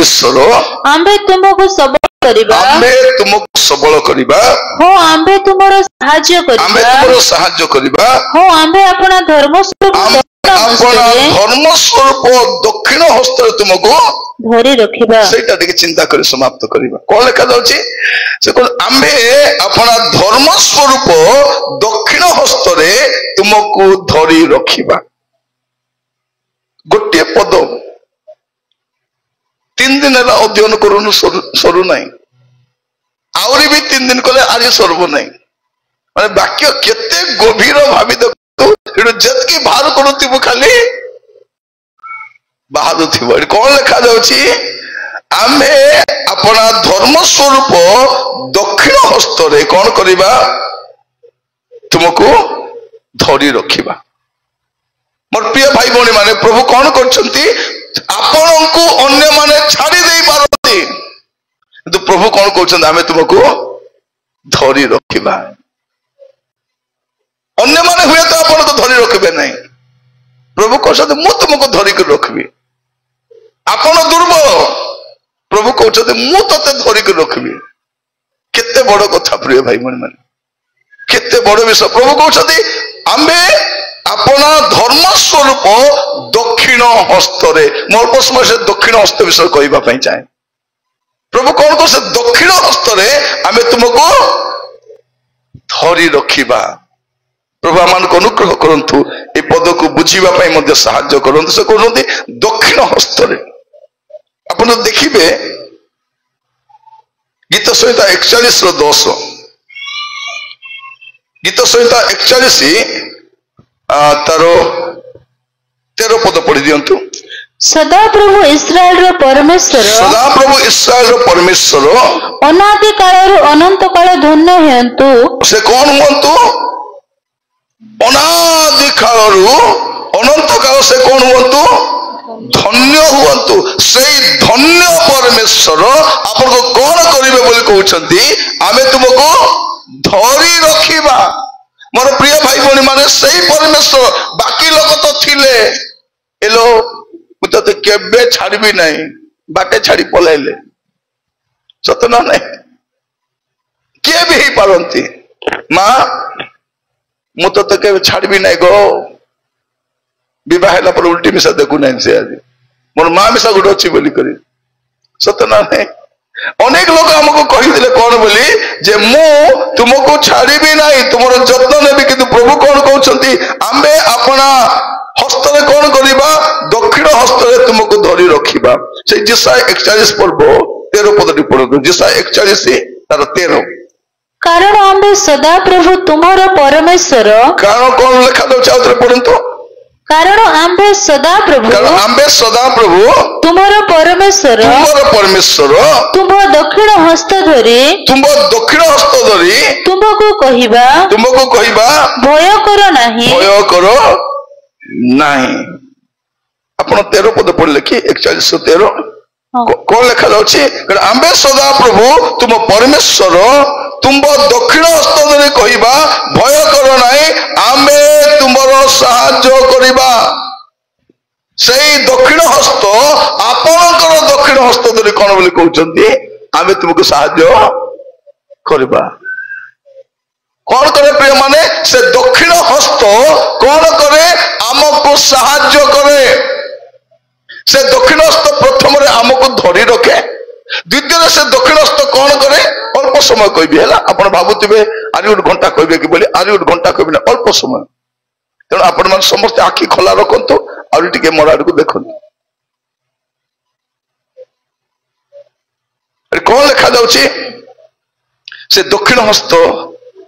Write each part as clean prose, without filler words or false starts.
परमेश्वर आम्भे तुमको सबल करिबा आम्भे तुमको सबल करिबा हो आम्भे तुमरो साहाय्य करिबा आम्भे तुमरो साहाय्य करिबा हो आम्भे अपना धर्म स्वरूप अपना धर्म स्वरूप दक्षिण हस्त तुमको धरी रखिबा सेटा टिके चिंता कर समाप्त करिबा कोन लेखा जाउची से कोन आम्भे अपना धर्म स्वरूप दक्षिण हस्त रे तुमको धरी रखिबा गोटे पद 3 दिन अध्ययन करूनु सरू नहीं आउरी भी 3 दिन कले आज सर्व नहीं माने वाक्य केते गभीर भावी देखो जतकी बाहर करूथिबो खाली बाहर थिबो कोन लेखा जाउची आमे अपना धर्म स्वरूप दक्षिण हस्त रे कोन करिबा तुमको धरी रखिबा मोर प्रिय भाई भौणी माने प्रभु कोन करछंती आपण को अन्य माने छाड़ी दे पारती तो प्रभु कौन कहते आमे तुमको धरी रखिबा अन्य माने हुए तो आपण को धरी रखिबे नहीं प्रभु कहते मु तुमको धरी कर रखबी आपण दुर्बल प्रभु कहते मु तते धरी कर रखबी केते बड़ कथा प्रिय भाई भौणी माने केते बड़ विषय प्रभु कहते आमे अपना धर्म स्वरूप दक्षिण हस्त रे मोर प्रश्न से दक्षिण हस्त विषय कहबा पई चाहे प्रभु कौन को से दक्षिण हस्त रे आमे तुमको धरी रखिबा प्रभु आमान को अनुग्रह करंतु ए पद को बुझीबा पई मध्ये सहाय्य करंतु से कहउनती दक्षिण हस्त रे आपण देखिबे गीत संहिता 41 रो 10 गीत संहिता 41 तारो 13 पद पढ़ी दियंतु सदा प्रभु इस्राएल रो परमेश्वर सदा प्रभु इस्राएल रो परमेश्वर अनादि काल रो अनंत काल धन्य हेतु से कौन हुंतु अनादि काल रो अनंत काल से कौन हुंतु धन्य हुंतु सेई धन्य परमेश्वर आपन को कोन करिवे बोली कहउछंती आमे तुमको धरी रखिबा मोर प्रिय भाई भौणी माने सही परमेश्वर बाकी लोग तो थिले एलो मुते केबे छाड़बी नहीं बाटे छाड़ी पलाइले सत ना नहीं किए भी ही पारंती मां मुते केबे छाड़बी नहीं गो विवाह ହେଲା पर उल्टी मिसा देखु नहीं से आज मोर मां मिसा गुड अछि बोली करी सत ना नहीं अनेक लोग हमको कही कौन बोली जे मु तुमको छाड़ी नहीं तुमर जत्न नेबी किंतु प्रभु कौन कहउछंती आम्बे अपना हस्त रे कौन करिबा दक्षिण हस्त रे तुमको धरी रखिबा से जिसा 41 पर्व 13 पद टी पढो जिसा 41 तार 13 कारण आम्बे सदा प्रभु तुमरो परमेश्वर कारण कौन लेखा दो चाउतरे पढंतो कारण आम्बे सदा प्रभु तुमरो परमेश्वर तुम दक्षिण हस्त धरी तुमको कहिबा भय करो नहीं आपण 13 पद पढ़ले कि 4113 कौन लेखा जाउछि आम्बे सदा प्रभु तुम परमेश्वर तुम दक्षिण हस्त धरी कहिबा भय करो नहीं आम्बे तुमरो साहाय्य करिबा सेई दक्षिण हस्त आपनकर दक्षिण हस्त धरी कोन बोली कहउछंती आम्बे तुमको साहाय्य करिबा कौन करे प्रिय माने से दक्षिण हस्त कौन करे हमको साहाय्य करे से दक्षिण हस्त प्रथम रे हमको धरी रखे द्वितीय से दक्षिण हस्त कौन करे अल्प समय कहबी हैला आपण भाबुतिबे आरी उठ घंटा कहबे कि बोली आरी उठ घंटा कहबी ना अल्प समय तेणु आपण मन समस्त आखि खोला रखंतु आरी टिके मोर आडू देखंतु अरे कौन लिखा जाउची से दक्षिण हस्त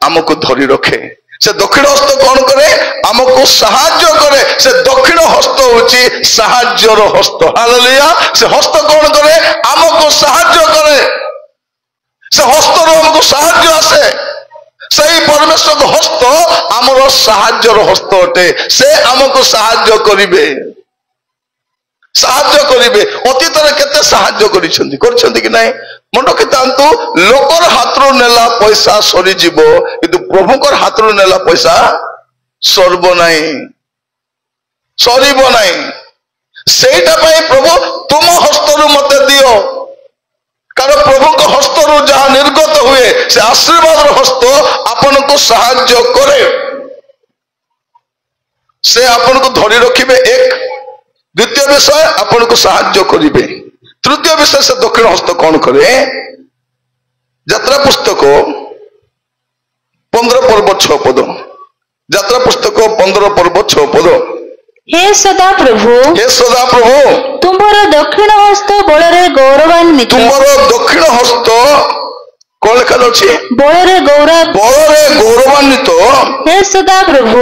हमको धरी रखे से दक्षिण हस्त कौन करे हमको साहाय्य करे से दक्षिण हस्त होची साहाय्यर हस्त हालेलुया से हस्त कौन करे हमको साहाय्य करे से हस्त रो हमको साहाय्य आसे सही परमेश्वर को हस्त हमरो साहाय्यर हस्त अटे से हमको साहाय्य करिवे अतीत रे केते साहाय्य करिसंती कि नहीं मन रखितांतु लोकर हाथरो नेला पैसा सरी जीवो किंतु प्रभुकर हाथरो नेला पैसा सरबो नहीं सरीबो नहीं ସେଇଟା ପାଇଁ ପ୍ରଭୁ ତୁମ ହସ୍ତରୁ ମତେ ଦିଅ, କାରଣ ପ୍ରଭୁଙ୍କ ହସ୍ତରୁ ଯାହା ନିର୍ଗତ ହୁଏ ସେ ଆଶୀର୍ବାଦର ହସ୍ତ ଆପଣଙ୍କୁ ସାହାଯ୍ୟ କରେ। ସେ ଆପଣଙ୍କୁ ଧରି ରଖିବେ ଏକ, ଦ୍ୱିତୀୟ ବିଷୟ ଆପଣଙ୍କୁ ସାହାଯ୍ୟ କରିବେ, ତୃତୀୟ ବିଷୟ ସେ ଦକ୍ଷିଣ ହସ୍ତ କଣ କରେ? ଯାତ୍ରା ପୁସ୍ତକ 15 ପର୍ବ 6 ପଦ, ଯାତ୍ରା ପୁସ୍ତକ 15 ପର୍ବ 6 ପଦ। हे सदा प्रभु तुमर दक्षिण हस्त बଳରେ गौरवान्विତ, ତୁମର ଦକ୍ଷିଣ ହସ୍ତ କଣ ଲେଖା ଯାଉଛି? ବଳରେ ଗୌରବାନ୍ୱିତ। हे सदा प्रभु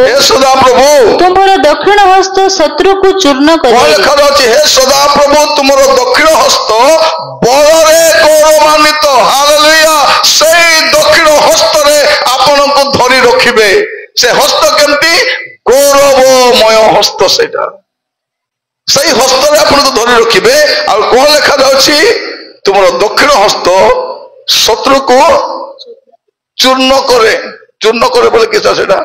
तुमର ଦକ୍ଷିଣ ହସ୍ତ ଶତ୍ରୁକୁ ଚୂର୍ଣ୍ଣ କଣ କରେ। ଲେଖା ଯାଉଛି? ହେ ସଦାପ୍ରଭୁ ତୁମର ଦକ୍ଷିଣ ହସ୍ତ ବଳରେ ଗୌରବାନ୍ୱିତ। ହାଲେଲୁୟା। ସେଇ ଦକ୍ଷିଣ ହସ୍ତରେ ଆପଣଙ୍କୁ ଧରି ରଖିବେ। ସେ ହସ୍ତ କେମିତି? ଗୌରବମୟ ହସ୍ତ। ସେଇଟା ସେଇ ହସ୍ତରେ ଆପଣଙ୍କୁ ଧରି ରଖିବେ। ଆଉ କଣ ଲେଖା ଯାଉଛି? ତୁମର ଦକ୍ଷିଣ ହସ୍ତ ଶତ୍ରୁକୁ ଚୂର୍ଣ୍ଣ କରେ। ଚୂର୍ଣ୍ଣ କରେ ବୋଲେ କିଛିଟା, ସେଇଟା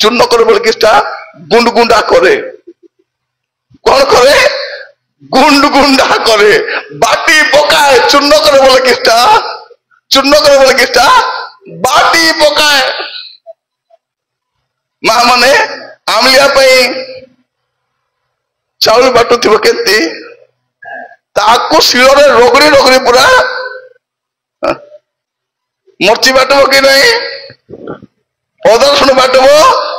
ଚୂର୍ଣ୍ଣ করে বলে কিসটা? গুন্ডগুন্ডা করে। কোন করে? গুন্ডগুন্ডা করে, বাটি পকায়। চূর্ণ করে বলে কিসটা? চূর্ণ করে বলে কিসটা? বাটি পকায়। মা মানে আমলিয়া পাই চাউল বাটুଥିବ କେମିତି ତାକୁ ଶିଳରେ ରଗଡ଼ି ରଗଡ଼ି ପୁରା ମର୍ଚି ବାଟିବ କି ନାହିଁ, ଅଦା ରସୁଣ ବାଟିବ।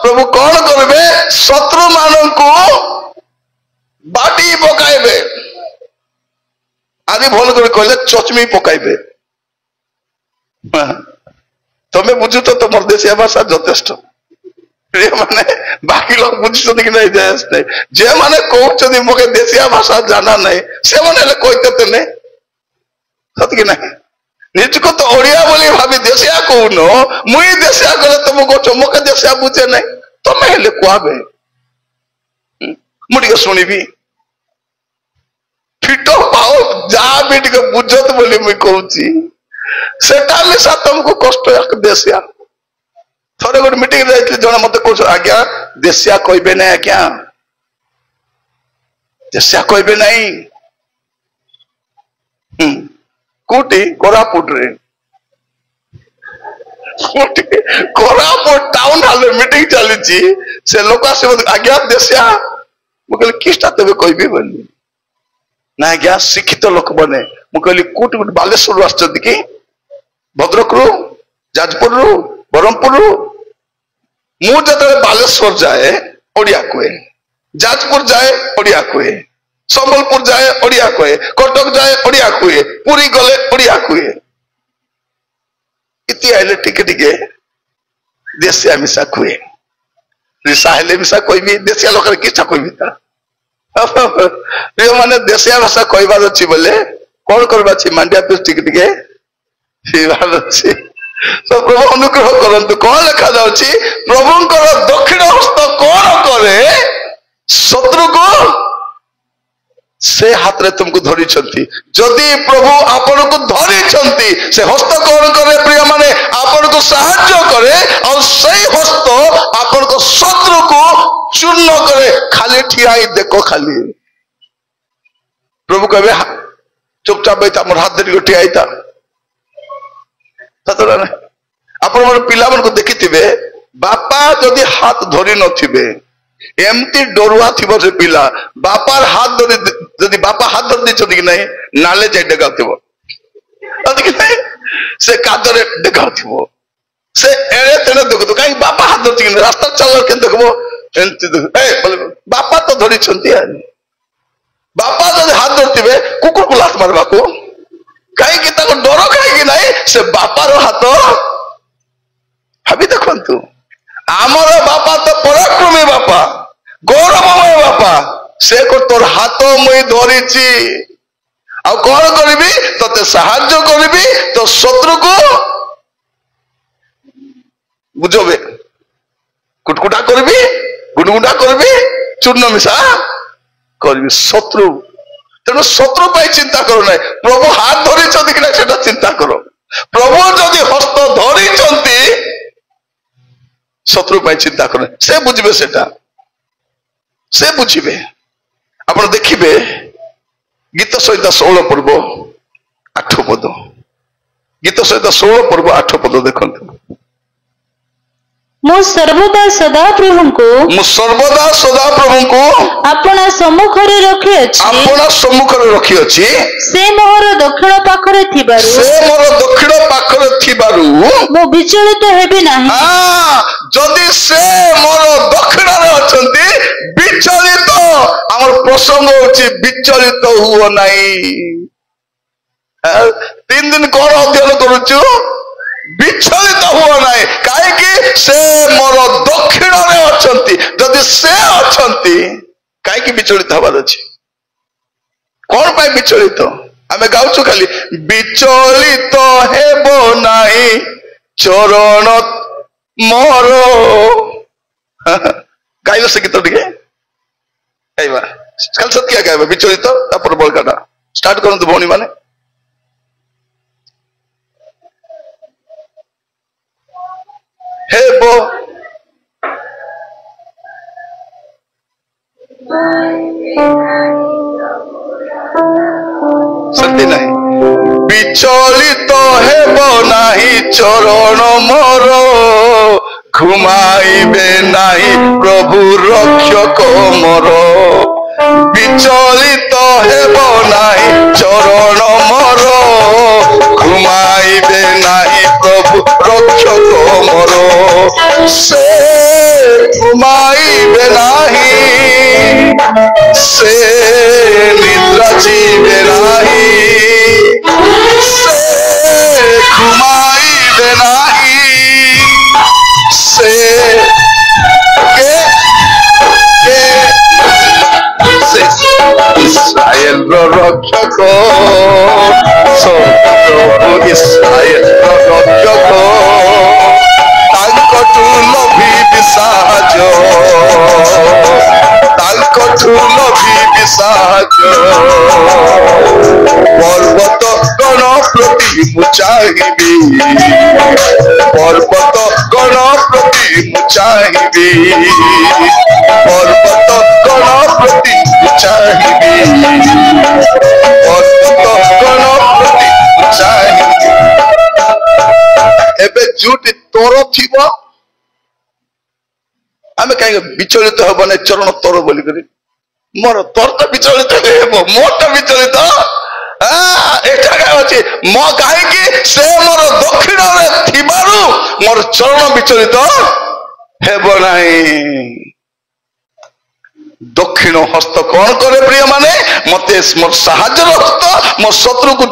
ପ୍ରଭୁ କଣ କରିବେ? ଶତ୍ରୁ ମାନଙ୍କୁ ବାଟି ପକାଇବେ। ଆଜି ଭଲ କରି କହିଲେ ଚଚମି ପକାଇବେ। ତମେ ବୁଝୁଛ ତମର ଦେଶିଆ ଭାଷା ଯଥେଷ୍ଟ। ମାନେ ବାକି ଲୋକ ବୁଝୁଛନ୍ତି କି ନାହିଁ ନାହିଁ। ଯେମାନେ କହୁଛନ୍ତି ମୋ ଦେଶିଆ ଭାଷା ଜାନା ନାହିଁ ସେମାନେ ହେଲେ କହିତେ ନାଇଁ, ସତ କି ନାହିଁ? ନିଜକୁ ତ ଓଡିଆ ବୋଲି ଭାବି ଦେଶିଆ କହୁନ, ମୁଇଁ ଦେଶିଆ କଲେ ତମେ କହୁଛ ମୋକେ ଦେଶିଆ ବୁଝେ ନାହିଁ। ତମେ ହେଲେ କୁହାବେ, ମୁଁ ଟିକେ ଶୁଣିବି। ଫିଟ ପାଉ ଯାହା ବି ଟିକେ ବୁଝତ ବୋଲି ମୁଇଁ କହୁଛି, ସେଟା ମିଶା ତମକୁ କଷ୍ଟ ଦେଶିଆ। ଥରେ ଗୋଟେ ମିଟିଂ ଯାଇଥିଲି, ଜଣେ ମତେ କହୁଛ ଆଜ୍ଞା ଦେଶିଆ କହିବେ ନାହିଁ, ଆଜ୍ଞା ଦେଶିଆ କହିବେ ନାହିଁ। କୋଉଠି? କୋରାପୁଟରେ। କୋରାପୁଟ ଟାଉନ ହଲରେ ମିଟିଂ ଚାଲିଛି। ସେ ଲୋକ ଆସିବ, ଆଜ୍ଞା ଦେଶିଆ। ମୁଁ କହିଲି କିସଟା ତେବେ କହିବି ବୋଲି। ନା ଆଜ୍ଞା ଶିକ୍ଷିତ ଲୋକମାନେ। ମୁଁ କହିଲି କୋଉଠି? ଗୋଟେ ବାଲେଶ୍ୱରରୁ ଆସିଛନ୍ତି କି? ଭଦ୍ରକରୁ, ଯାଜପୁରରୁ, ବ୍ରହ୍ମପୁରରୁ? ମୁଁ ଯେତେବେଳେ ବାଲେଶ୍ୱର ଯାଏ ଓଡିଆ କୁହେ, ଯାଜପୁର ଯାଏ ଓଡିଆ କୁହେ, ସମ୍ବଲପୁର ଯାଏ ଓଡିଆ କୁହେ, କଟକ ଯାଏ ଓଡିଆ କୁହେ, ପୁରୀ ଗଲେ ଓଡିଆ କୁହେ। ଇତି ଆଇଲେ ଟିକେ ଟିକେ ଦେଶିଆ ମିଶା କୁହେ। ରିସା ହେଲେ ମିଶା କହିବି, ଦେଶିଆ ଲୋକରେ କିଛା କହିବି ତା। ମାନେ ଦେଶିଆ ଭାଷା କହିବାର ଅଛି ବୋଲେ କଣ କରିବାର ଅଛି? ମାଣ୍ଡିଆ ପିସ୍ ଟିକେ ଟିକେ ପିଇବାର ଅଛି। ତ ପ୍ରଭୁ ଅନୁଗ୍ରହ କରନ୍ତୁ। କଣ ଲେଖା ଯାଉଛି? ପ୍ରଭୁଙ୍କର ଦକ୍ଷିଣ ହସ୍ତ କଣ କରେ? ଶତ୍ରୁକୁ ସେ ହାତରେ ତୁମକୁ ଧରିଛନ୍ତି। ଯଦି ପ୍ରଭୁ ଆପଣଙ୍କୁ ଧରିଛନ୍ତି, ସେ ହସ୍ତ କଣ କରେ ପ୍ରିୟ ମାନେ? ଆପଣଙ୍କୁ ସାହାଯ୍ୟ କରେ। ଆଉ ସେଇ ହସ୍ତ ଆପଣଙ୍କ ଶତ୍ରୁକୁ ଚୂର୍ଣ୍ଣ କରେ। ଖାଲି ଠିଆ ହେଇ ଦେଖ, ଖାଲି ପ୍ରଭୁ କହିବେ ଚୁପଚାପ ହେଇଥା, ମୋର ହାତ ଧରିକି ଠିଆ ହେଇଥା। ଆପଣ ମୋର ପିଲାମାନଙ୍କୁ ଦେଖିଥିବେ, ବାପା ଯଦି ହାତ ଧରି ନଥିବେ, ଏମିତି ଡରୁଆ ଥିବ ସେ ପିଲା। ବାପାର ହାତ ଧରି, ଯଦି ବାପା ହାତ ଧରି ଦେଇଛନ୍ତି କି ନାହିଁ, ନାଲେ ଯାଇ ଡେଗାଉଥିବ କି ନାହିଁ, ସେ କାଦରେ ଡେଗାଉଥିବ। ସେ ଏଣେ ତେଣେ ଦେଖୁଥିବ, କାହିଁକି ବାପା ହାତ ଧରିଛି କି? ରାସ୍ତା ଚାଲ କେମିତି ଦେଖିବ, ଏମିତି ବାପା ତ ଧରିଛନ୍ତି। ବାପା ଯଦି ହାତ ଧରିଥିବେ କୁକୁରକୁ ଲାତ ମାରିବାକୁ, କାହିଁକି? ତାକୁ ଡର କାହିଁକି ନାହିଁ? ସେ ବାପାର ହାତ। ଭାବି ଦେଖନ୍ତୁ, ଆମର ବାପା ତ ପରାକ୍ରମୀ ବାପା, ଗୌରବମୟ ବାପା। ସେ ତୋର ହାତ ମୁଇଁ ଧରିଛି, ଆଉ କଣ କରିବି? ତତେ ସାହାଯ୍ୟ କରିବି, ତ ଶତ୍ରୁକୁ ବୁଝବେ, କୁଟକୁଟା କରିବି, ଗୁଣ୍ଡଗୁଣ୍ଡା କରିବି, ଚୂର୍ଣ୍ଣ ମିଶା କରିବି। ଶତ୍ରୁ, ତେଣୁ ଶତ୍ରୁ ପାଇଁ ଚିନ୍ତା କର ନାହିଁ। ପ୍ରଭୁ ହାତ ଧରିଛନ୍ତି କି ନା ସେଟା ଚିନ୍ତା କର। ପ୍ରଭୁ ଯଦି ହସ୍ତ ଧରିଛନ୍ତି, ଶତ୍ରୁ ପାଇଁ ଚିନ୍ତା କର। ସେ ବୁଝିବେ, ସେଟା ସେ ବୁଝିବେ। ଆପଣ ଦେଖିବେ ଗୀତ ସହିତ 16 ପର୍ବ 8 ପଦ, ଗୀତ ସହିତ 16 ପର୍ବ 8 ପଦ ଦେଖନ୍ତୁ। ମୁଁ ସର୍ବଦା ସଦାପ୍ରଭୁଙ୍କୁ ଆପଣା ସମ୍ମୁଖରେ ରଖିଅଛି। ସେ ମୋର ଦକ୍ଷିଣ ପାଖରେ ଥିବାରୁ ମୁଁ ବିଚଳିତ ହେବି ନାହିଁ। ଯଦି ସେ ମୋର ଦକ୍ଷିଣରେ ଅଛନ୍ତି, ବିଚଳିତ, ଆମର ପ୍ରସଙ୍ଗ ହଉଛି ବିଚଳିତ ହୁଅ ନାହିଁ। 3 ଦିନ କଣ ଅଧ୍ୟୟନ କରୁଛୁ? ବିଚଳିତ ହୁଅ ନାହିଁ। କାହିଁକି? ସେ ମୋର ଦକ୍ଷିଣରେ ଅଛନ୍ତି। ଯଦି ସେ ଅଛନ୍ତି, କାହିଁକି ବିଚଳିତ ହବାର ଅଛି? କଣ ପାଇଁ ବିଚଳିତ? ଆମେ ଗାଉଛୁ ଖାଲି ବିଚଳିତ ହେବ ନାହିଁ ଚରଣ ମୋର। ଗାଇବ ସେ ଗୀତ ଟିକେ ଗାଇବା, କାଲି ସତ୍ୟା ଗାଇବା ବିଚଳିତ। ତାପରେ ବଳକାଟା ଷ୍ଟାର୍ଟ କରନ୍ତୁ ଭଉଣୀ ମାନେ। ହେବ ସେମିତି ନାହିଁ। ବିଚଳିତ ହେବ ନାହିଁ ଚରଣ ମୋର, ଘୁମାଇବେ ନାହିଁ ପ୍ରଭୁ ରକ୍ଷକ ମୋର। ବିଚଳିତ ହେବ ନାହିଁ ଚରଣ ମୋର, ଘୁମାଇବେ ନାହିଁ ପ୍ରଭୁ ରକ୍ଷକ ମୋର। ସେ ଘୁମାଇବେ ନାହିଁ, ସେ ନିଦ୍ରା ଯିବେ ନାହିଁ, ସେ ଘୁମାଇବେ ନାହିଁ, ସେ ଇସ୍ରାଏଲର ରକ୍ଷକ, ପ୍ରଭୁ ଇସ୍ରାଏଲର ରକ୍ଷକ। ତାଙ୍କଠୁ ଲଭିବି ସାହାଯ୍ୟ, ତାଙ୍କଠୁ ଲଭିବି ସାହାଯ୍ୟ। ପର୍ବତ ଗଣ ପ୍ରତି ମୁଁ ଚାହିଁବି, ପର୍ବତ ଗଣ ପ୍ରତି ମୁଁ ଚାହିଁବି, ପର୍ବତ ଗଣ ପ୍ରତି ମୁଁ ଚାହିଁବି, ପର୍ବତ ଗଣ ପ୍ରତି ମୁଁ ଚାହିଁବି। ଏବେ ଯୋଉଠି ତୋର ଥିବ, ଆମେ କାହିଁକି ବିଚଳିତ ହବ ନା ଚରଣ ତୋର ବୋଲିକରି? ମୋର ତୋର ତ ବିଚଳିତ ହେବ, ମୋରଟା ବିଚଳିତ ଏଟା ଅଛି ମୋ, କାହିଁକି? ସେ ମୋର ଦକ୍ଷିଣରେ ଥିବାରୁ ମୋର ଚରଣ ବିଚଳିତ ହେବ ନାହିଁ। ଦକ୍ଷିଣ ହସ୍ତ କଣ କରେ ପ୍ରିୟ ମାନେ? ମତେ ମୋର ସାହାଯ୍ୟର ହସ୍ତ, ମୋ ଶତ୍ରୁକୁ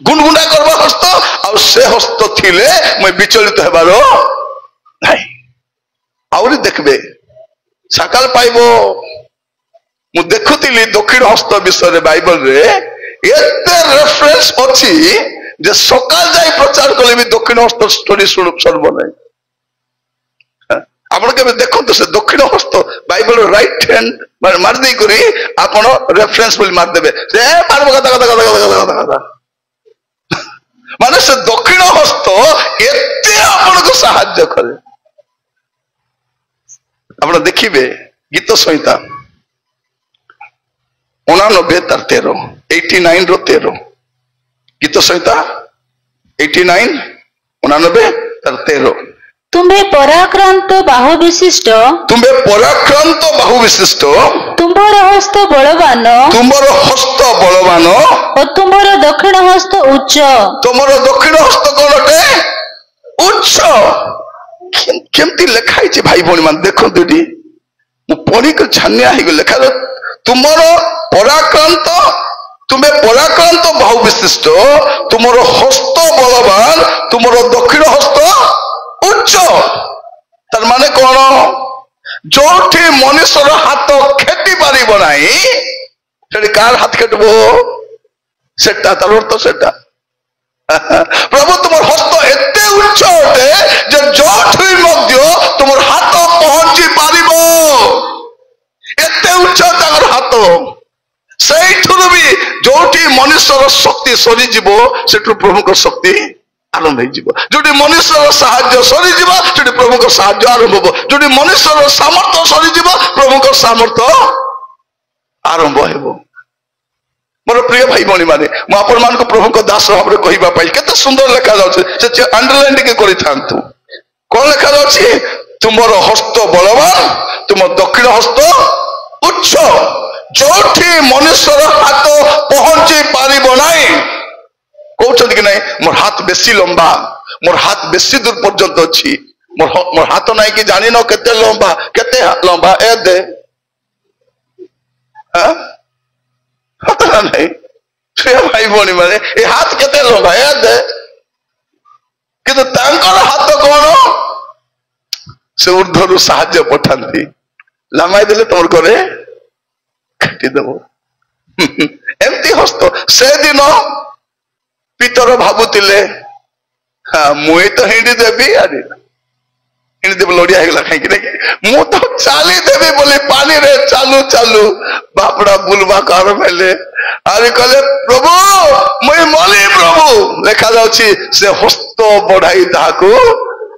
ଗୁଣଗୁଣ୍ଡା କରିବା ହସ୍ତ, ଆଉ ସେ ହସ୍ତ ଥିଲେ ମୁଁ ବିଚଳିତ ହେବାର ନାହିଁ। ଆହୁରି ଦେଖିବେ ସକାଳ ପାଇବ। ମୁଁ ଦେଖୁଥିଲି ଦକ୍ଷିଣ ହସ୍ତ ବିଷୟରେ ବାଇବଲରେ ଏତେ ରେଫରେନ୍ସ ଅଛି ଯେ ସକାଳ ଯାଇ ପ୍ରଚାର କଲେ ବି ଦକ୍ଷିଣ ହସ୍ତ ଷ୍ଟୋରି ସରିବ ନାହିଁ। ଆପଣ କେବେ ଦେଖନ୍ତୁ ସେ ଦକ୍ଷିଣ ହସ୍ତ ବାଇବଲ ରାଇଟ ହ୍ୟାଣ୍ଡ ମାରିଦେଇ କରି ଆପଣ ରେଫରେନ୍ସ ବୋଲି ମାରିଦେବେ, ମାନେ ସେ ଦକ୍ଷିଣ ହସ୍ତ ଏତେ ଆପଣଙ୍କୁ ସାହାଯ୍ୟ କରେ। ଆପଣ ଦେଖିବେ ଗୀତ ସଂହିତା 89:13, 89:13, ଗୀତ ସଂହିତା 89:13। ତୁମ୍ଭେ ପରାକ୍ରାନ୍ତ ବାହୁ ବିଶିଷ୍ଟ, ତୁମ୍ଭେ ପରାକ୍ରାନ୍ତ ବାହୁ ବିଶିଷ୍ଟ, ତୁମ୍ଭର ହସ୍ତ ବଳବାନ, ତୁମର ହସ୍ତ ବଳବାନ, ଓ ତୁମ୍ଭର ଦକ୍ଷିଣ ହସ୍ତ ଉଚ୍ଚ। ତୁମର ଦକ୍ଷିଣ ହସ୍ତ କଣଟେ? ଉଚ୍ଚ। କେମିତି ଲେଖା ହେଇଛି ଭାଇ ଭଉଣୀ ମାନେ ଦେଖନ୍ତୁ, ଏଠି ମୁଁ ପଢିକି ଛାନିଆ ହେଇଗଲି। ଲେଖା ତୁମର ପରାକ୍ରାନ୍ତ, ତୁମେ ପରାକ୍ରାନ୍ତ ବାହୁ ବିଶିଷ୍ଟ, ତୁମର ହସ୍ତ ବଳବାନ, ତୁମର ଦକ୍ଷିଣ ହସ୍ତ ଉଚ୍ଚ। ତାର ମାନେ କଣ? ଯୋଉଠି ମଣିଷର ହାତ କ୍ଷତି ପାରିବ ନାହିଁ, ସେଠି କାହାର ହାତ ଖେଟିବ? ସେଟା ତାର ଅର୍ଥ ସେଟା। ପ୍ରଭୁ ତୁମର ହସ୍ତ ଏତେ ଉଚ୍ଚ ଅଟେ ଯେ ଯୋଉଠି ମଧ୍ୟ ତୁମର ହାତ ପହଞ୍ଚି ପାରିବ। ଏତେ ଉଚ୍ଚ ତାଙ୍କର ହାତ। ସେଇଠୁରୁ ବି ଯୋଉଠି ମନୁଷ୍ୟର ଶକ୍ତି ସରିଯିବ, ସେଠୁ ପ୍ରଭୁଙ୍କ ଶକ୍ତି ଆରମ୍ଭ ହେଇଯିବ। ଯୋଉଠି ମନୁଷ୍ୟର ସାହାଯ୍ୟ ସରିଯିବ, ସେଠି ପ୍ରଭୁଙ୍କ ସାହାଯ୍ୟ ଆରମ୍ଭ ହବ। ଯୋଉଠି ମନୁଷ୍ୟର ସାମର୍ଥ୍ୟ ସରିଯିବ, ପ୍ରଭୁଙ୍କ ସାମର୍ଥ୍ୟ आरंभ हेबो। मोर प्रिय भाई भौणी माने मु आपण मान को प्रभु को दास भाव कहबा पाई केते सुंदर लेखा जाउछ से अंडरलाइन के करि थांतु कोन लेखा जाउछ तुमरो हस्त बलवान तुम दक्षिण हस्त उच्च जोठी मनुष्यर हाथ पहुंची पारिबो नाही कहउछन कि नहीं मोर हाथ बेसी लंबा मोर हाथ बेसी दूर पर्यंत अछि मोर हाथ नाही कि जानि न केते लंबा ए दे हाथ नहीं प्रिय भाई भौणी माने ए हाथ केते लंबा ए दे किंतु तांकर हाथ कोन से ऊर्ध्वरु साहाय्य पठांती लामाई देले तोर करे काटी देबो एमती हस्त से दिन पितर भाबुतिले हां मुई तो हिंडी देबी अरे हिंडी देब लोडिया हेगला काई कि मु तो चाली देबी बोली पानी रे चालू चालू बापड़ा बुलवा कार मेले अरे कहले प्रभु मुई मली प्रभु लेखा जाउची से हस्त बढ़ाई दाको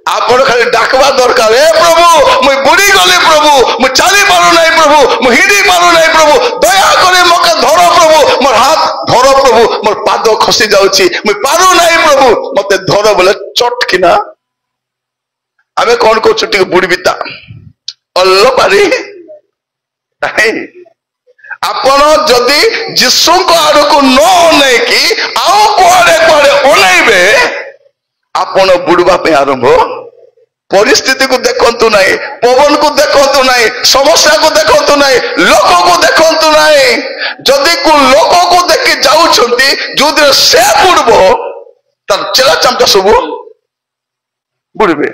आपण खाली डाकवा दरकार हे प्रभु मुई बुड़ी गली प्रभु मु चाली पारू नाही प्रभु मु हिडी पारू नाही प्रभु दया करे मके धरो प्रभु मोर हाथ धरो प्रभु मोर पाद खसी जाउची मु पारू नाही प्रभु मते धरो बोले चटकिना आमे कोन को छुट्टी को बुड़ी बिता अल्लो पारी नाही आपण जदी जिसु को आड़ को न नै कि आउ कोड़े कोड़े ओनैबे आपण बुड़वा पे आरंभ परिस्थिति को देखंतु नहीं पवन को देखंतु नहीं समस्या को देखंतु नहीं लोक को देखंतु नहीं जदि को लोक को देखि जाउछंती जुदे से बुड़बो तर चला चमचा सब बुड़बे।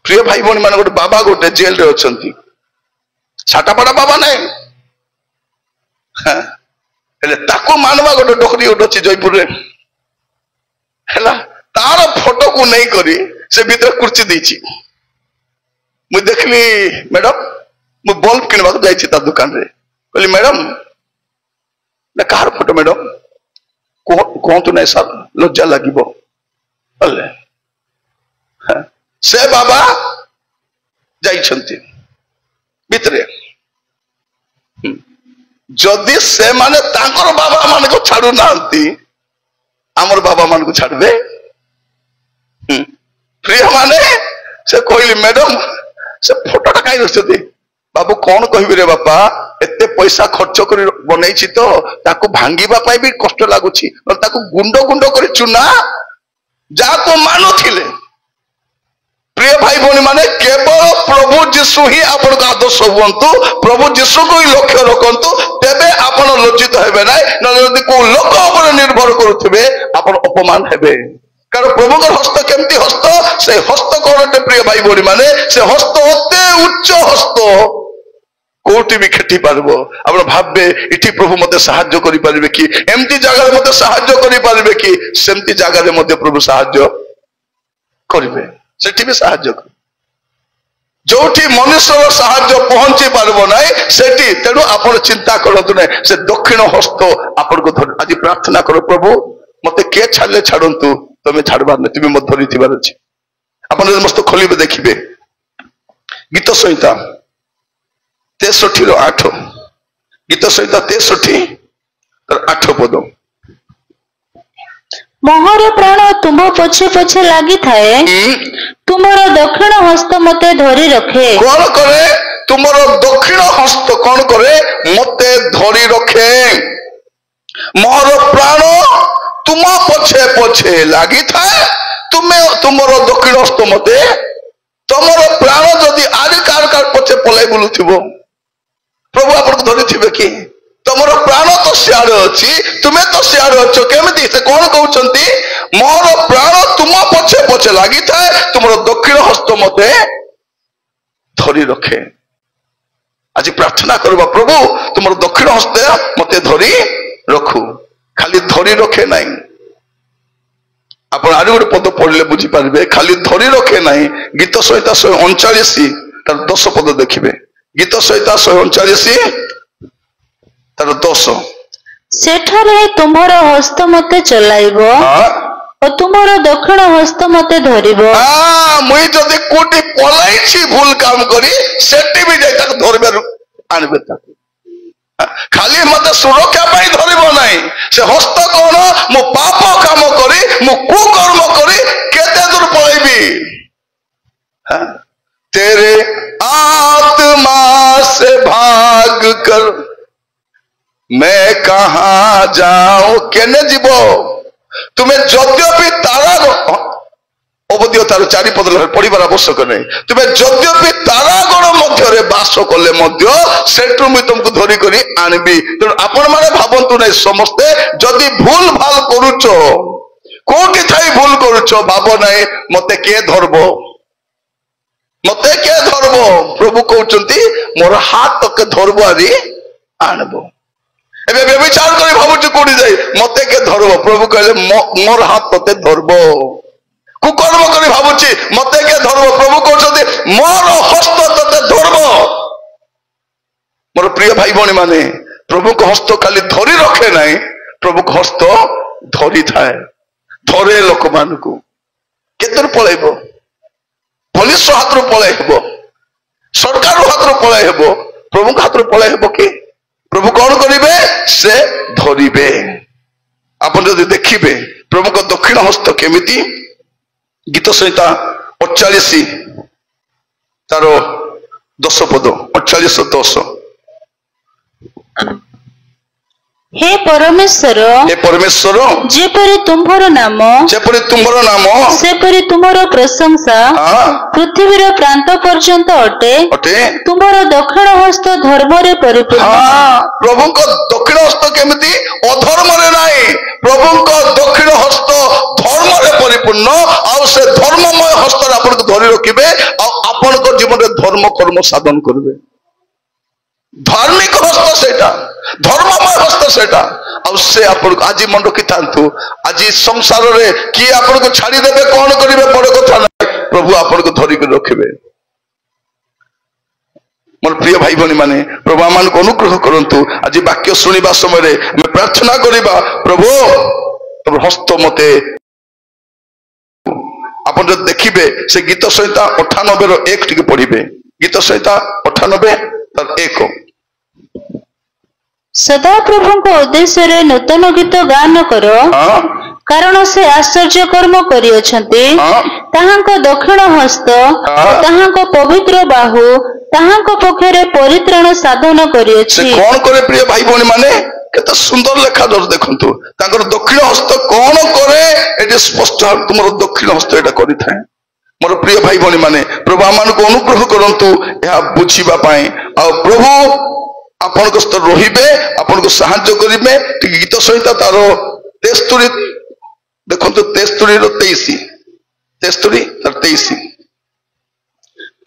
प्रिय भाई भौणी मान गोटे बाबा गोटे जेल रे अछंती छाटापड़ा बाबा नहीं हेले ताको मानवा गोटे डोकरी गोटे अछि जयपुर रे हैला तार फोटो को नहीं करी से भीतर कुर्सी देछि मु देखली मैडम मु बल्ब किनवा जाइछि ता दुकान रे कहली मैडम ना कार फोटो मैडम कहतु नहीं सर लज्जा लागिबो बोले से बाबा जाइछंती भीतरे जदि से माने तांकर बाबा मान को छाड़ू नांती आमर बाबा मान को छाड़बे प्रिय माने से कहली मैडम से फोटोटा कहीं रखते बाबू कौन कहबी रे बापा एते पैसा खर्च कर बनैछि तो ताको भांगीबा पाई भी कष्ट लागुछि ताको गुंड गुंड कर चुना जाको मानुथिले। प्रिय भाई भौणी माने केवल प्रभु जीशु ही आपण का आदर्श हुंतु प्रभु जीशु को ही लक्ष्य रखंतु तेबे आपण लज्जित हेबे नै न यदि को लोक ऊपर निर्भर करूथिबे आपण अपमान हेबे कारण प्रभु का हस्त केमती हस्त से हस्त कोनटे प्रिय भाई भौणी माने से हस्त अते उच्च हस्त कोटी भी खेती पारबो आपण भाबे इठी प्रभु मते सहाय्य करि पारबे कि एमती जगह रे मते सहाय्य करि पारबे कि सेमती जगह रे मते प्रभु सहाय्य करिवे सेठी भी सहाय्य कर जोठी मनुष्य सहाय्य पहुंची पारबो नाही सेठी तेनु आपण चिंता करतु नाही से दक्षिण हस्त आपण को धर आज प्रार्थना करो प्रभु मते के छाले छाडंतु तमे छाडबार नै तुमे मत धरि थिबार अछि आपण मस्त खोलिबे देखिबे गीत संहिता 63 रो 8 गीत संहिता 63 तर 8 पद मोहर प्राण तुम पछे पछे लागी थाए तुमरो दक्षिण हस्त मते धरि रखे कौन करे तुमरो दक्षिण हस्त कौन करे मते धरि रखे मोहर प्राण तुम पछे पछे लागी थाए तुमरो दक्षिण हस्त मते तुमरो प्राण जदि आदि कार पछे पलाई बुलुथिबो प्रभु आपन को धरि थिबे कि तुमरो प्राण तो सियाड़े अच्छी तुम्हें तो सियाड़े अच्छो केमिति से कौन कहउछंती मोर प्राण तुम पछे पछे लागी थाए तुमरो दक्षिण हस्त मते धरि रखे आज प्रार्थना करबा प्रभु तुमरो दक्षिण हस्त मते धरि रखु खाली धरि रखे नाही आपण आरो गोटे पद पढ़ले बुझी पारबे खाली धरि रखे नाही गीत संहिता 139 तार 10 पद देखिबे गीत संहिता 139 तार 10 सेठारे तुमरो हस्त मते चलाइबो और तुमरो दक्षिण हस्त मते धरिबो मुई जदि कोटी पलाइछि भूल काम करी सेठी भी जाय ताक धरबे आनबे ताक खाली मत सुरक्षा धरब ना से हस्त कौन मु पाप काम करी मु कुकर्म करी केते दूर पलैबी तेरे आत्मा से भाग कर मैं कहाँ जाऊं केने जीव तुम्हें यद्यपि तारा अवधिओ तार चारिपद पढ़ार आवश्यक नहीं तुम्हें यद्यपि तारागण मध्य बास कले सेठू मुझे तुमको धरिक आनबी तेणु आपण मैंने भावतु नहीं समस्ते जदि भूल भाल करुच कोटि थी भूल करुच भाव नहीं मते किए धरब मते किए धरब प्रभु कहते मोर हाथ तक धरब आदि आनब एबे व्यभिचार कर भावुच कोड़ी जाए मते किए धरब प्रभु कहले मोर हाथ तते धरब कुकर्म कर भावुची मते के धरब प्रभु कहते मोर हस्त तते धरब मोर प्रिय भाई भौणी माने प्रभु को हस्त खाली धरी रखे नहीं प्रभु को हस्त धरी थाए धरे लोक मान को केतर पलैब पुलिस हाथ रू पलय हेब सरकार हाथ रू पलय हेब प्रभु हाथ रू पलय हेब कि प्रभु कौन करिवे से धरिबे आपण जदि देखिबे प्रभु को दक्षिण हस्त केमिति गीत संहिता 48 तार 10 पद 48:10 हे परमेश्वर जेपरि तुम्हारो नाम सेपरि तुम्हारो प्रशंसा पृथ्वीर प्रांत पर्यंत अटे तुम्हारो दक्षिण हस्त धर्म रे परिपूर्ण प्रभु को दक्षिण हस्त केमिति अधर्म रे नाही प्रभु को दक्षिण हस्त धर्म रे परिपूर्ण आ से धर्ममय हस्त आपन को धरि रखिबे आ आपन को जीवन रे धर्म कर्म साधन करबे धार्मिक हस्त सेटा धर्ममय हस्त सेटा अब से आपन आज मन रखी थांतु आज संसार रे कि आपन को छाड़ी देबे कोन करिवे बड़ कथा नै प्रभु आपन को धरि के रखिबे मोर प्रिय भाई भनी माने प्रभु आमान को अनुग्रह करंतु आज वाक्य सुनिबा समय रे हम प्रार्थना करिबा प्रभु तब हस्त मते आपन जो देखिबे से गीत संहिता 98 रो 1 टिके पढिबे गीत संहिता 98 तर 1 सदा प्रभु को उद्देश्य रे नूतन गीत गान करो कारण से आश्चर्य कर्म करियछन्ति ताहांको दक्षिण हस्त ताहांको पवित्र बाहु ताहांको पक्षरे परित्राण साधन करियछि कोन करे प्रिय भाई भौणी माने केते सुंदर लेखा दर देखंतु तांकर दक्षिण हस्त कोन करे एटे स्पष्ट तुमरो दक्षिण हस्त एटा करि थाए मोर प्रिय भाई भौणी माने प्रभु आमान को अनुग्रह करंतु या बुझिबा पाए आ प्रभु आपन को स्तर रहिबे आपन को सहायता करिबे गीत संहिता तार 73 देखंतु 73 रो 23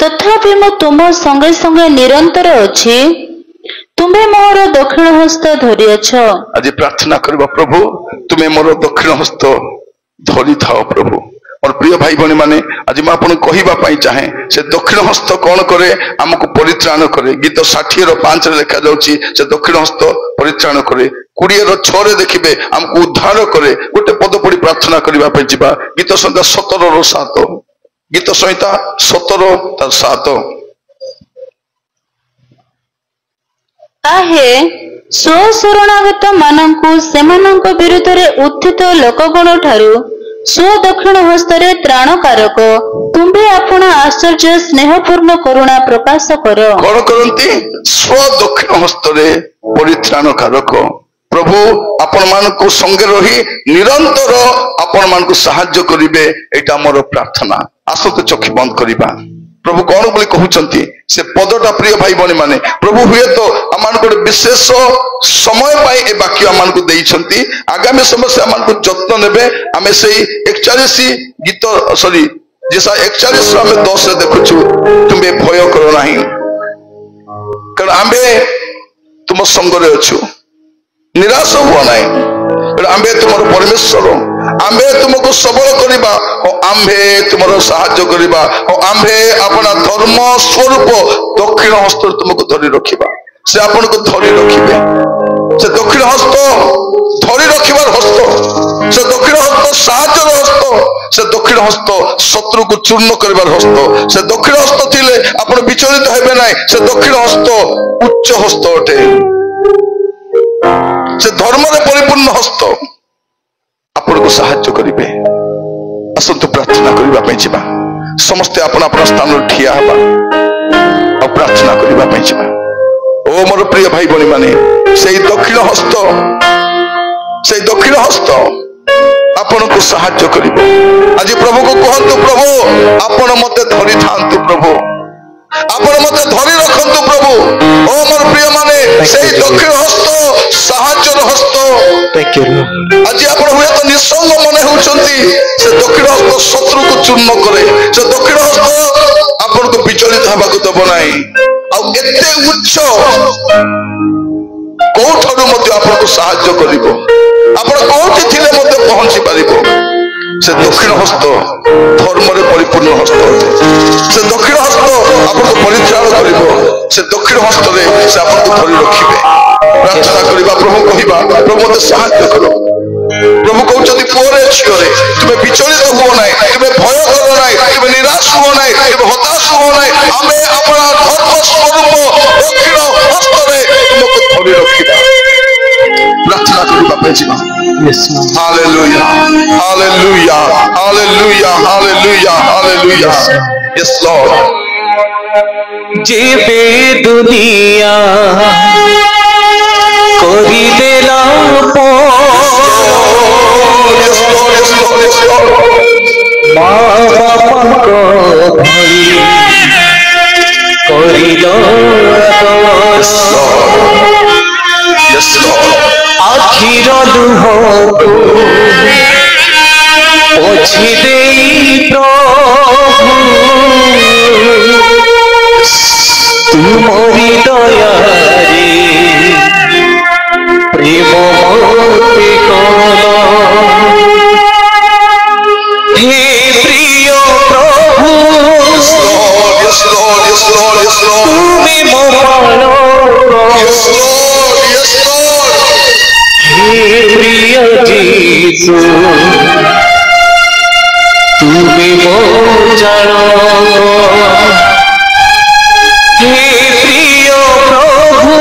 तथापि मो तुम संगे संगे निरंतर अछि तुम्हें मोर दक्षिण हस्त धरियछ आज प्रार्थना करबा प्रभु तुम्हें मोर दक्षिण हस्त धरि थाओ प्रभु और प्रिय भाई भौणी माने आज मैं आपन कहिबा पई चाहे से दक्षिण हस्त कोन करे हमको परित्राण करे गीत 60 रो 5 रे लिखा जाउची से दक्षिण हस्त परित्राण करे 20 रो 6 रे देखिबे हमको उद्धार करे गोटे पद पड़ी प्रार्थना करबा पई जिबा गीत संहिता 17 रो 7 गीत संहिता 17 तर 7 आहे स्वशरणागत मानंकु सेमानंक विरुद्ध रे उत्थित लोकगण ठारू स्व दक्षिण हस्तरे त्राणकारक तुम्हें आपण आश्चर्य स्नेहपूर्ण करुणा प्रकाश कर कौन करती स्व दक्षिण हस्तरे परित्राणकारक प्रभु आपण मान को संगे रही निरंतर आपण मान को सहाय्य करिवे एटा मोर प्रार्थना आसत चक्षु बंद करिबा प्रभु कौन बोली कहउचंती से पदटा प्रिय भाई भौणी माने प्रभु हुए तो आमान को विशेष समय पाई ए वाक्य आमान को देइछंती आगामी समय से आमान को जत्न नेबे आमे सेई 41 गीत सॉरी जैसा 41 रो आमे 10 रे देखुछु तुमे भय करो नाही कारण आमे तुम संग रे अछु निराश हुआ नाही आमे तुमर परमेश्वर आम्भे तुमको सबल करिबा और आम्भे तुमरो सहाय्य करिबा और आम्भे अपना धर्म स्वरूप दक्षिण हस्त तुमको धरि रखिबा से आपन को धरि रखिबे से दक्षिण हस्त धरि रखिबार हस्त से दक्षिण हस्त सहाय्य हस्त से दक्षिण हस्त शत्रु को चूर्ण करिबार हस्त से दक्षिण हस्त थिले आपन विचलित हेबे नाही से दक्षिण हस्त उच्च हस्त अटे से धर्मरे परिपूर्ण हस्त आपन को सहायता करिवे। असंतु प्रार्थना करिबा पई जिबा समस्त अपन अपन स्थान ठिया हबा और प्रार्थना करिबा पई जिबा। ओ मोर प्रिय भाई बणी माने सेई दक्षिण हस्त आपन को सहायता करिवो। आज प्रभु को कहंतु प्रभु आपन मते धरि थांतु प्रभु आपन मते धरि रखंतु प्रभु। ओ मोर प्रिय माने सेई दक्षिण हस्त साहाय्यर हस्त आज आपन हुए तो निसंग मने होचंती से दक्षिण हस्त शत्रु को चूर्ण करे से दक्षिण हस्त आपन को विचलित हबा को दब नाही आ एते उच्च कोठरु मते आपन को सहाय्य करिवो। आपन कोठी थिले मते पहुंची पारिबो से दक्षिण हस्त धर्मरे परिपूर्ण हस्त से दक्षिण हस्त आपन को परित्राण करिवो से दक्षिण हस्त रे से आपन को धरि रखिबे। प्रार्थना करिबा प्रभु कहिबा प्रभु मते सहायता करो। प्रभु कहउछथि पुरे छिरे तुमे विचलित हो नाही तुमे भय करो नाही तुमे निराश हो नाही तुमे हताश हो नाही आमे अपना धर्म स्वरूप दक्षिण हस्त रे तुमको धरि रखिबा। प्रार्थना करिबा पेजिबा। Hallelujah hallelujah hallelujah hallelujah hallelujah. Yes lord. जेबे दुनिया करि देला माँ बापा भरी करिल आखिर लुह पोछि देई प्रभु तुमरी दयारे प्रेम मोते कल। हे प्रिय प्रभु तुमे मो प्राण हे प्रिय जीसु तुमे मो जान। हे प्रिय प्रभु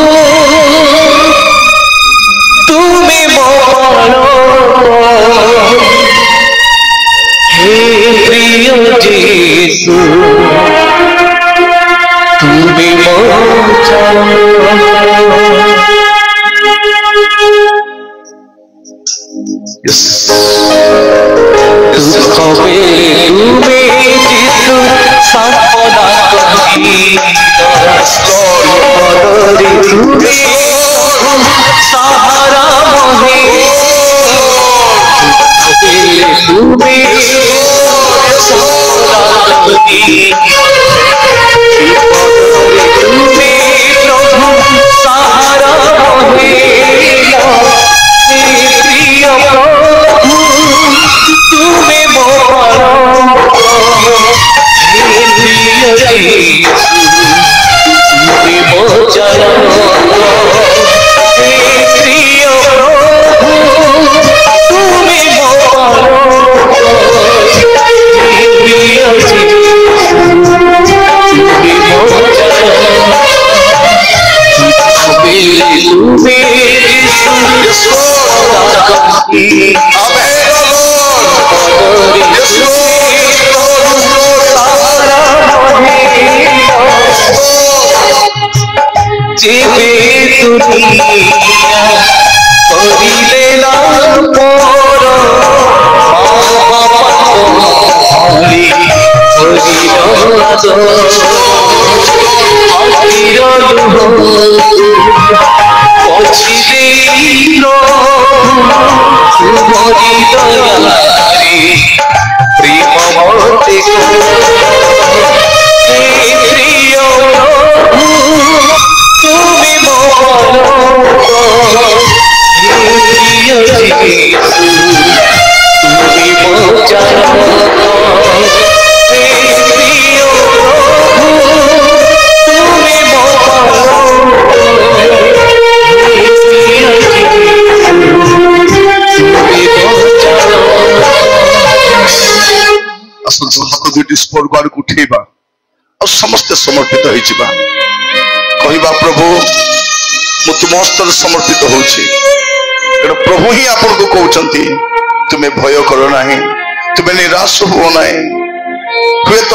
तुमे मो प्राण हे प्रिय जीसु तुमे मो जान। दुख बेले तुमे जीसु संपदा कही पदरे तुमे सहारा मोहे बेले तुमे संपदा कही पदरे तुमे प्रभु सहारा मोहे। प्रिय प्रभु तुमे मो प्राण हे प्रिय जीसु तुमे मो जान। हे प्रिय प्रभु तुमे मो प्राण हे प्रिय जीसु तुमे मो जान। तुमे जीसु जेबे दुनिया करिलेला पर भरी करिल आखिर लुह पोछि देई तुमरी दयारे प्रेम मोते कल। हे प्रिय प्रभु तुमे मो प्राण हे प्रिय जीसु तुमे मो जान। हे प्रिय प्रभु तुमे मो प्राण हे प्रिय जीसु हाथ दुईटी स्पर्ग आड़क उठेबा और समस्ते समर्पित होइजिबा। कहिबा प्रभु ମୁଁ ତୁମ ହସ୍ତରେ ସମର୍ପିତ ହଉଛି। କାରଣ ପ୍ରଭୁ ହିଁ ଆପଣଙ୍କୁ କହୁଛନ୍ତି ତୁମେ ଭୟ କର ନାହିଁ, ତୁମେ ନିରାଶ ହୁଅ ନାହିଁ। ହୁଏତ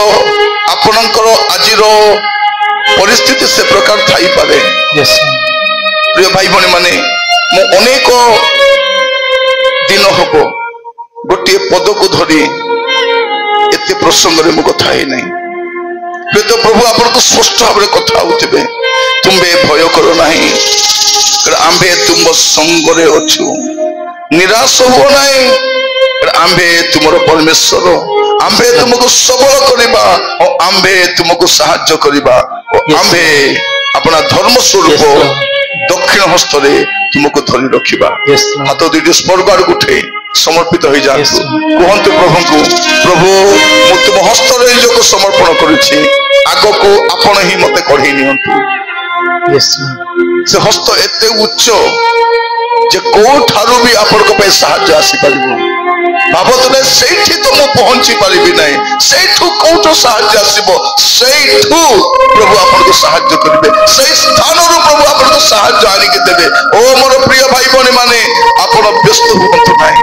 ଆପଣଙ୍କର ଆଜିର ପରିସ୍ଥିତି ସେ ପ୍ରକାର ଥାଇପାରେ। ପ୍ରିୟ ଭାଇ ଭଉଣୀ ମାନେ, ମୁଁ ଅନେକ ଦିନ ହବ ଗୋଟିଏ ପଦକୁ ଧରି ଏତେ ପ୍ରସଙ୍ଗରେ ମୁଁ କଥା ହେଇନାହିଁ। ହୁଏତ ପ୍ରଭୁ ଆପଣଙ୍କୁ ସ୍ପଷ୍ଟ ଭାବରେ କଥା ହଉଥିବେ, ତୁମେ ଭୟ କର ନାହିଁ, ଆମ୍ଭେ ତୁମ ସଙ୍ଗରେ ଅଛୁ। ନିରାଶ ହୁଅ ନାହିଁ, ଆମ୍ଭେ ତୁମର ପରମେଶ୍ୱର। ଆମ୍ଭେ ତୁମକୁ ସବଳ କରିବା ଓ ଆମ୍ଭେ ତୁମକୁ ସାହାଯ୍ୟ କରିବା ଓ ଆମ୍ଭେ ଆପଣ ଧର୍ମ ସ୍ୱରୂପ ଦକ୍ଷିଣ ହସ୍ତରେ ତୁମକୁ ଧରି ରଖିବା। ହାତ ଦୁଇଟି ସ୍ପର୍ଗ ଆଡକୁ ଉଠେଇ ସମର୍ପିତ ହେଇଯାଆନ୍ତୁ। କୁହନ୍ତୁ ପ୍ରଭୁଙ୍କୁ, ପ୍ରଭୁ ମୁଁ ତୁମ ହସ୍ତରେ ନିଜକୁ ସମର୍ପଣ କରୁଛି, ଆଗକୁ ଆପଣ ହିଁ ମତେ କଢେଇ ନିଅନ୍ତୁ। ସେ ହସ୍ତ ଏତେ ଉଚ୍ଚ ଯେ କୋଉଠାରୁ ବି ଆପଣଙ୍କ ପାଇଁ ସାହାଯ୍ୟ ଆସିପାରିବ। ଭାବନ୍ତୁ ନାହିଁ ସେଇଠି ତ ମୁଁ ପହଞ୍ଚି ପାରିବି ନାହିଁ, ସେଇଠୁ କୋଉଠୁ ସାହାଯ୍ୟ ଆସିବ? ସେଇଠୁ ପ୍ରଭୁ ଆପଣଙ୍କୁ ସାହାଯ୍ୟ କରିବେ, ସେଇ ସ୍ଥାନରୁ ପ୍ରଭୁ ଆପଣଙ୍କୁ ସାହାଯ୍ୟ ଆଣିକି ଦେବେ। ଓ ମୋର ପ୍ରିୟ ଭାଇ ଭଉଣୀ ମାନେ, ଆପଣ ବ୍ୟସ୍ତ ହୁଅନ୍ତୁ ନାହିଁ,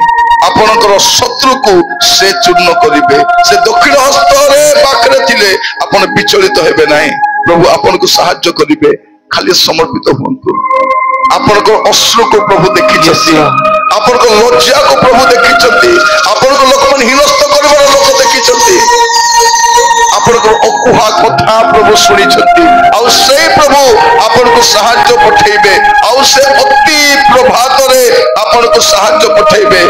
ଆପଣଙ୍କର ଶତ୍ରୁକୁ ସେ ଚୂର୍ଣ୍ଣ କରିବେ। ସେ ଦକ୍ଷିଣ ହସ୍ତରେ ପାଖରେ ଥିଲେ ଆପଣ ବିଚଳିତ ହେବେ ନାହିଁ। ପ୍ରଭୁ ଆପଣଙ୍କୁ ସାହାଯ୍ୟ କରିବେ। ଖାଲି ସମର୍ପିତ ହୁଅନ୍ତୁ। ଆପଣଙ୍କ ଅଶ୍ରୁକୁ ପ୍ରଭୁ ଦେଖିଛନ୍ତି, ଆପଣଙ୍କ ଲଜ୍ଜାକୁ ପ୍ରଭୁ ଦେଖିଛନ୍ତି, ଆପଣଙ୍କ ଲୋକମାନେ ହୀନସ୍ଥ କରିବାର ଲୋକ ଦେଖିଛନ୍ତି, ଆପଣଙ୍କ ଅକୁହା କଥା ପ୍ରଭୁ ଶୁଣିଛନ୍ତି। ଆଉ ସେଇ ପ୍ରଭୁ ଆପଣଙ୍କୁ ସାହାଯ୍ୟ ପଠେଇବେ, ଆଉ ସେ ଅତି ପ୍ରଭାତରେ ଆପଣଙ୍କୁ ସାହାଯ୍ୟ ପଠେଇବେ।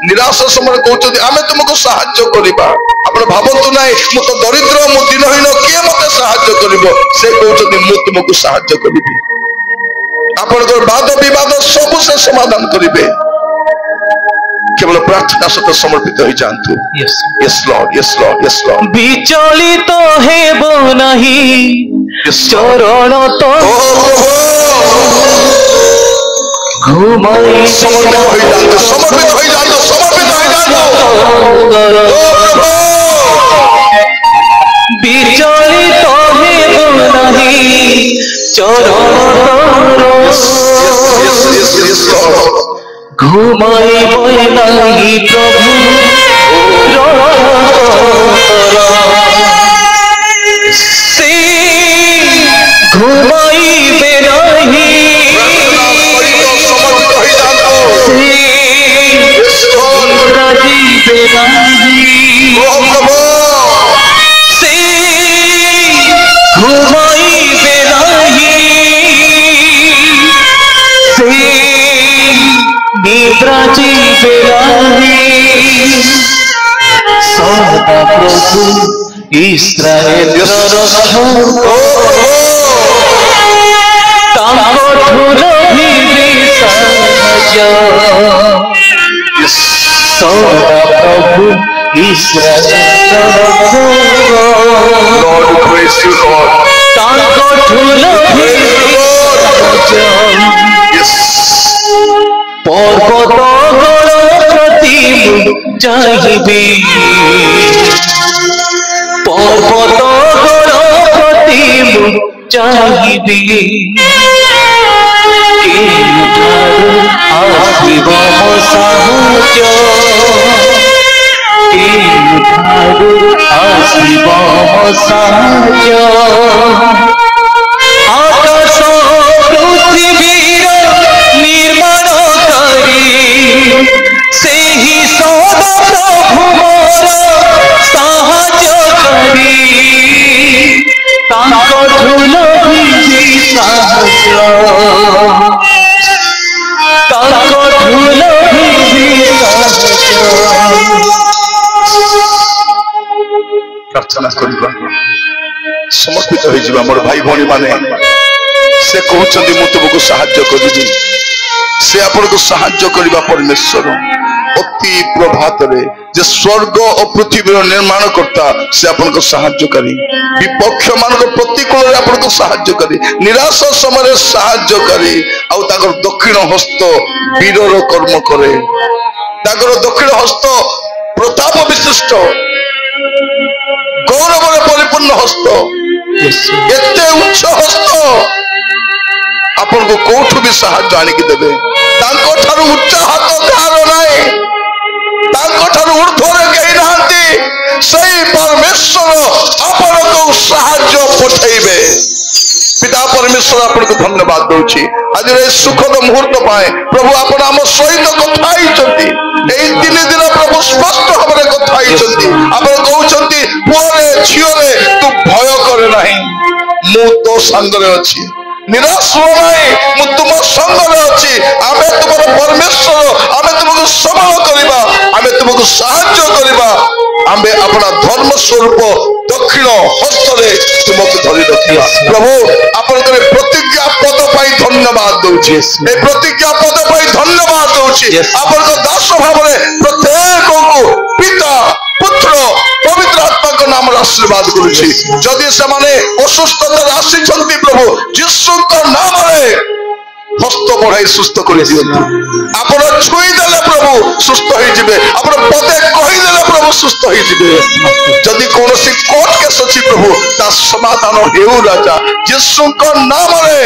ନିରାଶ ସମୟରେ କହୁଛନ୍ତି ଆମେ ତୁମକୁ ସାହାଯ୍ୟ କରିବା। ଆପଣ ଭାବନ୍ତୁ ନାହିଁ ମୁଁ ତ ଦରିଦ୍ର, ମୁଁ ଦିନହୀନ, କିଏ ମତେ ସାହାଯ୍ୟ କରିବ? ସେ କହୁଛନ୍ତି ମୁଁ ତୁମକୁ ସାହାଯ୍ୟ କରିବି। ଆପଣଙ୍କର ବାଦ ବିବାଦ ସବୁ ସେ ସମାଧାନ କରିବେ। କେବଳ ପ୍ରାର୍ଥନା ସହିତ ସମର୍ପିତ ହେଇଯାଆନ୍ତୁ। Yes Lord, yes Lord, yes Lord. ବିଚଳିତ ହେବ ନାହିଁ ଚରଣ ତ ଘୁମାଇ ସମର୍ପିତ ହେଇଯାଆନ୍ତୁ, ସମର୍ପିତ ହେଇଯାଆନ୍ତୁ, ସମର୍ପିତ ହେଇଯାଆନ୍ତୁ। ବିଚଳିତ ହେବ ନାହିଁ ଚରଣ ঘুমাইব নাহি প্রভু সে ঘুমাইবে নাহি রাজিবে নাহি সে ঘুমাইবে নাহি সে নিদ্রা জীবে নাহি সদা প্রভু ইস্রায়েলর রক্ষক তাঙ্ক ঠুল ভিবে সাহায্য সদা প্রভু ইস্রায়েলর Lord, we praise you, Lord. তাঙ্ক ঠুল ভিবে সাহায্য পর্বত গড় প্রতি চাহিবে পর্বত গড় প্রতি চাহিবে কেউঠাରୁ ଆସିବ ମୋ ସାହାଯ୍ୟ କେଉଠାରୁ ଆସିବ ମୋ ସାହାଯ୍ୟ ଆକାଶ ପୃଥିବୀର ନିର୍ମାଣକାରୀ ସେହି ସଦା ପ୍ରଭୁ ମୋର ସାହାଯ୍ୟକାରୀ ତାଙ୍କଠୁ ଲଭିଛି ସାହାଯ୍ୟ ତାଙ୍କଠୁ ଲଭିଛି ସାହାଯ୍ୟ। ପ୍ରାର୍ଥନା କରିବା, ସମର୍ପିତ ହେଇଯିବା ମୋର ଭାଇ ଭଉଣୀ ମାନେ। ସେ କହୁଛନ୍ତି ମୁଁ ତୁମକୁ ସାହାଯ୍ୟ କରିବି। ସେ ଆପଣଙ୍କୁ ସାହାଯ୍ୟ କରିବା ପରମେଶ୍ୱର। ଅତି ପ୍ରଭାତରେ ଯେ ସ୍ୱର୍ଗ ଓ ପୃଥିବୀର ନିର୍ମାଣ କର୍ତ୍ତା, ସେ ଆପଣଙ୍କ ସାହାଯ୍ୟକାରୀ। ବିପକ୍ଷ ମାନଙ୍କ ପ୍ରତିକୂଳରେ ଆପଣଙ୍କୁ ସାହାଯ୍ୟକାରୀ, ନିରାଶ ସମୟରେ ସାହାଯ୍ୟକାରୀ। ଆଉ ତାଙ୍କର ଦକ୍ଷିଣ ହସ୍ତ ବୀରର କର୍ମ କରେ। ତାଙ୍କର ଦକ୍ଷିଣ ହସ୍ତ ପ୍ରତାପ ବିଶିଷ୍ଟ, ଗୌରବରେ ପରିପୂର୍ଣ୍ଣ ହସ୍ତ, ଏତେ ଉଚ୍ଚ ହସ୍ତ आपन को कोठु भी साहाय्य आनिक देवे तांको ठारू उच्च हाथ कार नाही तांको ठारू ऊर्ध्वरे केही नाहंती सही परमेश्वर आपन को साहाय्य पठेइबे पिता परमेश्वर आपन को धन्यवाद दउछि आज रे सुखद मुहूर्त पाए प्रभु आपन हम सहित कथा आइचंती एई 3 दिन प्रभु स्पष्ट हमरे कथा आइचंती आपन कहउचंती पुरे झियोरे तू भय करे नाही मु तो संगरे अछि निराश हो नाही मु तुम संगरे अछि आमे तुमर परमेश्वर आमे तुमको संभाळ करिबा आमे तुमको सहाय्य करिबा आमे अपना धर्म स्वरूप दक्षिण हस्तरे तुमको धरि रखिबा प्रभु आपन करे प्रतिज्ञा पद पाई धन्यवाद दउछि ए प्रतिज्ञा पद पाई धन्यवाद दउछि आपन को दास भावरे प्रत्येक को पिता पुत्र पवित्र आत्मा को नाम आशीर्वाद करुछि जदि से माने असुस्थता आसी छंती प्रभु यीशु को नाम रे हस्त बढ़ाई सुस्थ कर दियंतु आपण छुई देले प्रभु सुस्थ होई जिवे आपण पदे कहि देले प्रभु सुस्थ होई जिवे जदि कोनोसी कोर्ट केस अछि प्रभु ता समाधान हेउ राजा यीशु को नाम रे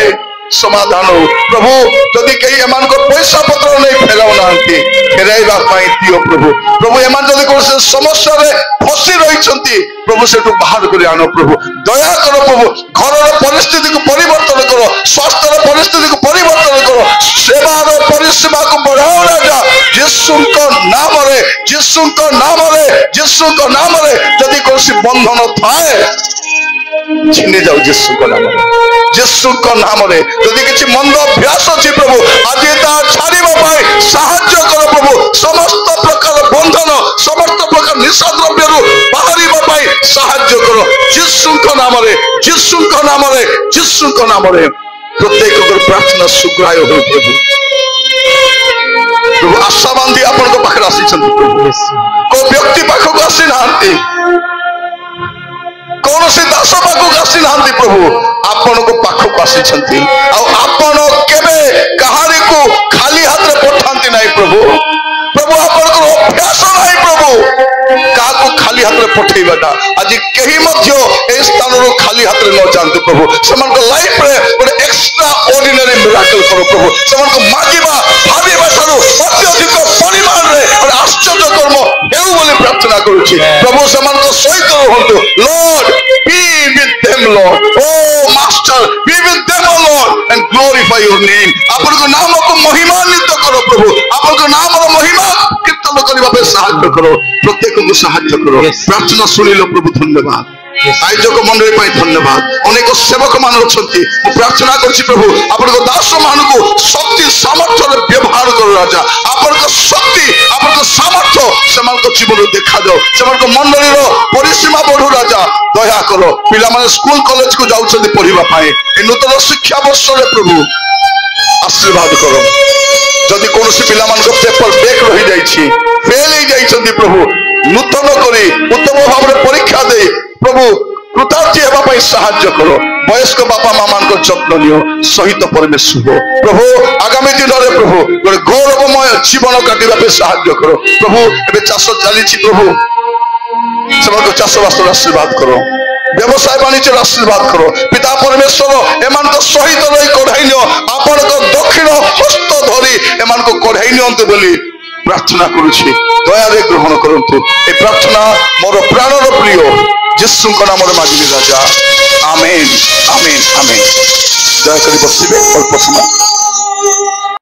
समाधान हो प्रभु जदि कहीं एमान को पैसा पत्र नहीं फेराव नांती फेराइबा पाई दियो प्रभु प्रभु एमान जदि कोनोसी समस्या रे फसी रही छंती प्रभु सेटु बाहर करि आनो प्रभु दया करो प्रभु घर परिस्थिति को परिवर्तन करो स्वास्थ्य परिस्थिति को परिवर्तन करो सेवा रो परिसेवा को बढ़ाओ राजा यीशु को नाम रे यीशु को नाम रे यीशु को नाम रे जदि कोनोसी बंधन थाए छिने जाओ यीशु को नाम रे यीशु को नाम रे जदि किछि मंद अभ्यास अछि प्रभु आज ता छाड़िबा पाई सहाय्य करो प्रभु समस्त प्रकार बंधन समस्त प्रकार निशा द्रव्य रु बाहरिबा पाई सहाय्य करो यीशु को नाम रे यीशु को नाम रे यीशु को नाम रे प्रत्येक को प्रार्थना सुग्राय हो प्रभु प्रभु आशा बांधी आपन को पाखर आसी छथि प्रभु को व्यक्ति पाख को आसी नांती कौन से दास पाखक आसी नांती प्रभु आपण को पाखक आसी छथि आ आपण केबे कहारी को खाली हाथ रे पठांती नाही प्रभु प्रभु आपण को अभ्यास नाही प्रभु का को खाली हाथ रे पठेइबाटा आज केही मध्य ए स्थान रो खाली हाथ रे न जानते प्रभु समान को लाइफ रे ଗୋଟେ एक्स्ट्रा ऑर्डिनरी मिराकल करो प्रभु समान को मागिबा भाबिबा थारो अत्यधिक परिमाण रे और आश्चर्य कर्म हेउ बोली प्रार्थना करूछि प्रभु समान को सहित रहंतु lord be with them lord O master be with them lord and glorify your name आपन को नाम को महिमान्वित करो प्रभु आपन को नाम रो महिमा कीर्तन करबा पे सहायता करो प्रत्येक को सहायता करो प्रार्थना सुनिलो प्रभु धन्यवाद आयोजक मंडली पाई धन्यवाद अनेक सेवक मान अछंती मु प्रार्थना करछि प्रभु आपन को दास मान को शक्ति सामर्थ्य रे व्यवहार करो राजा आपन को शक्ति आपन को सामर्थ्य समान को जीवन देखा जाओ समान को मंडली रो परिसीमा बढ़ु राजा दया करो पिला माने स्कूल कॉलेज को जाउछंती पढिबा पाए ए नूतन शिक्षा वर्ष रे प्रभु आशीर्वाद करो जदि कोनोसी पिला मान को पेपर बैक रहि जाई छी फेल ही जाई छंती प्रभु नूतन करी उत्तम भाव रे परीक्षा दे प्रभु कृतार्थी हेबा पई सहाय्य करो वयस्क बापा मामा को जत्न नियो सहित परमेश्वर प्रभु आगामी दिन रे प्रभु गोटे गौरवमय जीवन काटिबा पे सहाय्य करो प्रभु एबे चाष चली छी प्रभु सबको चाष वास्ते आशीर्वाद करो व्यवसाय वाणिज्य आशीर्वाद करो पिता परमेश्वर एमान को सहित रही कढ़ाई नियो आपन को दक्षिण हस्त धरी एमान को कढ़ाई नियंतु बोली प्रार्थना करुछि दया रे ग्रहण करंतु ए प्रार्थना मोर प्राणर प्रिय यीशु को नाम रे मागिली राजा आमेन आमेन आमेन दया करी बसिबे अल्प समय